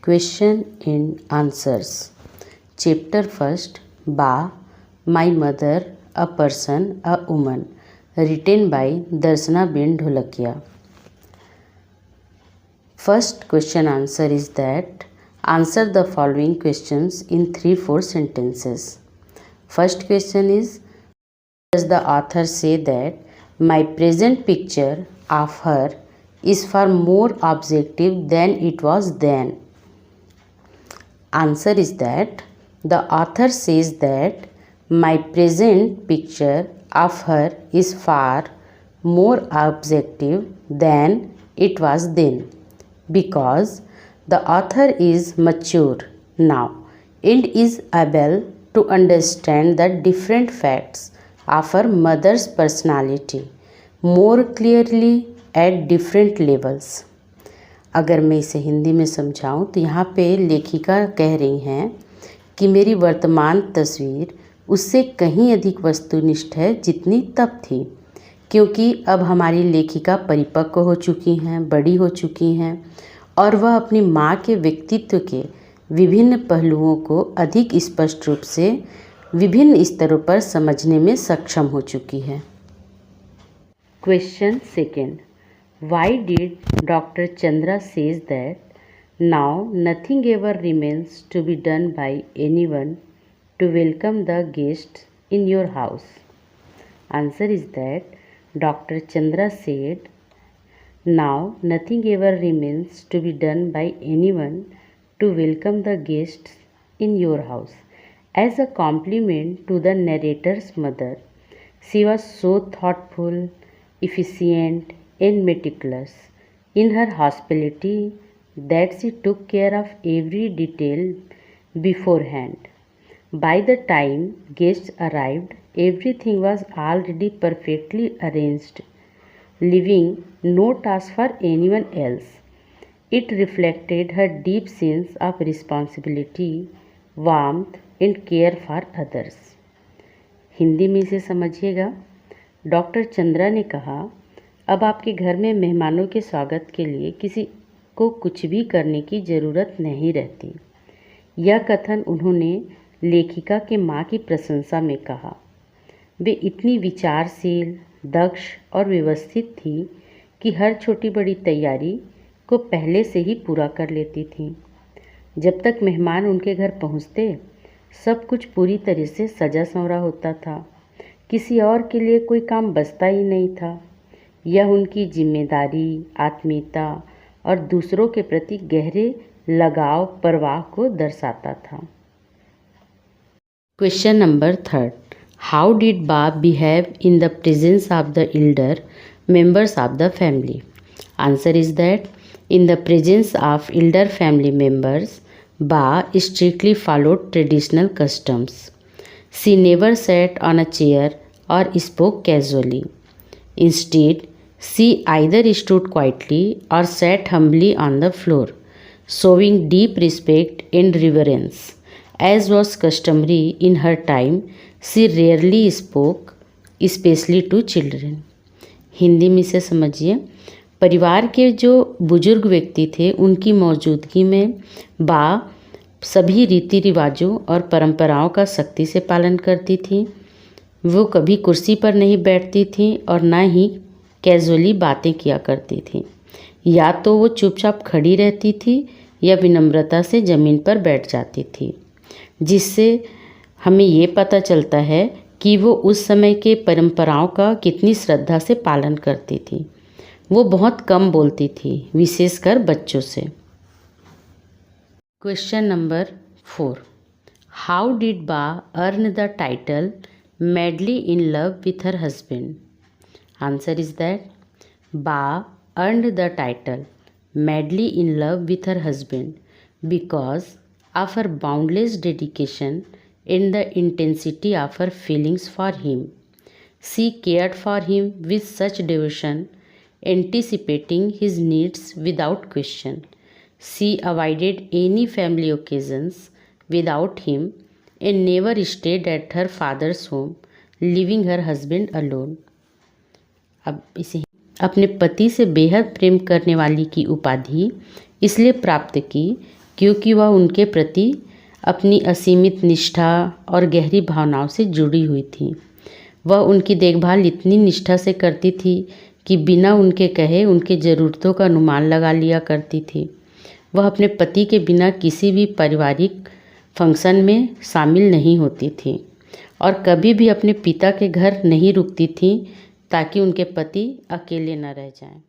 Question and answers. Chapter first. Ba, my mother, a person, a woman. Written by Darshana Ben Dholakia. First question answer is that answer the following questions in 3-4 sentences. First question is, does the author say that my present picture of her is far more objective than it was then? Answer is that the author says that my present picture of her is far more objective than it was then, because the author is mature now and is able to understand the different facts of her mother's personality more clearly at different levels. अगर मैं इसे हिंदी में समझाऊं तो यहाँ पे लेखिका कह रही हैं कि मेरी वर्तमान तस्वीर उससे कहीं अधिक वस्तुनिष्ठ है जितनी तब थी, क्योंकि अब हमारी लेखिका परिपक्व हो चुकी हैं, बड़ी हो चुकी हैं और वह अपनी माँ के व्यक्तित्व के विभिन्न पहलुओं को अधिक स्पष्ट रूप से विभिन्न स्तरों पर समझने में सक्षम हो चुकी है। Question second. Why did Dr. Chandra says that now nothing ever remains to be done by anyone to welcome the guests in your house? Answer is that Dr. Chandra said now nothing ever remains to be done by anyone to welcome the guests in your house. As a compliment to the narrator's mother, she was so thoughtful, efficient, and meticulous in her hospitality that she took care of every detail beforehand. By the time guests arrived, everything was already perfectly arranged, leaving no task for anyone else. It reflected her deep sense of responsibility, warmth, and care for others. Hindi में इसे समझिएगा. Doctor Chandra ने कहा, अब आपके घर में मेहमानों के स्वागत के लिए किसी को कुछ भी करने की ज़रूरत नहीं रहती. यह कथन उन्होंने लेखिका के माँ की प्रशंसा में कहा. वे इतनी विचारशील, दक्ष और व्यवस्थित थी कि हर छोटी बड़ी तैयारी को पहले से ही पूरा कर लेती थी. जब तक मेहमान उनके घर पहुँचते, सब कुछ पूरी तरह से सजा संवरा होता था. किसी और के लिए कोई काम बचता ही नहीं था. यह उनकी जिम्मेदारी, आत्मीयता और दूसरों के प्रति गहरे लगाव परवाह को दर्शाता था. Question number third. How did Ba behave in the presence of the elder members of the family? Answer is that in the presence of elder family members, Ba strictly followed traditional customs. She never sat on a chair or spoke casually. Instead, she either stood quietly or sat humbly on the floor, showing deep respect and reverence. As was customary in her time, she rarely spoke, especially to children. Hindi में से समझिए. परिवार के जो बुजुर्ग व्यक्ति थे, उनकी मौजूदगी में बा सभी रीति रिवाजों और परंपराओं का सख्ती से पालन करती थी. वो कभी कुर्सी पर नहीं बैठती थी और ना ही कैजुअली बातें किया करती थी. या तो वो चुपचाप खड़ी रहती थी या विनम्रता से ज़मीन पर बैठ जाती थी, जिससे हमें ये पता चलता है कि वो उस समय के परंपराओं का कितनी श्रद्धा से पालन करती थी. वो बहुत कम बोलती थी, विशेषकर बच्चों से. Question number 4. हाउ डिड बा earn the title madly in love with her husband? Answer is that Ba earned the title madly in love with her husband because of her boundless dedication and the intensity of her feelings for him. She cared for him with such devotion, anticipating his needs without question. She avoided any family occasions without him and never stayed at her father's home, leaving her husband alone. अब इसे अपने पति से बेहद प्रेम करने वाली की उपाधि इसलिए प्राप्त की क्योंकि वह उनके प्रति अपनी असीमित निष्ठा और गहरी भावनाओं से जुड़ी हुई थी। वह उनकी देखभाल इतनी निष्ठा से करती थी कि बिना उनके कहे उनकी ज़रूरतों का अनुमान लगा लिया करती थी। वह अपने पति के बिना किसी भी पारिवारिक फंक्शन में शामिल नहीं होती थी और कभी भी अपने पिता के घर नहीं रुकती थी ताकि उनके पति अकेले न रह जाएं।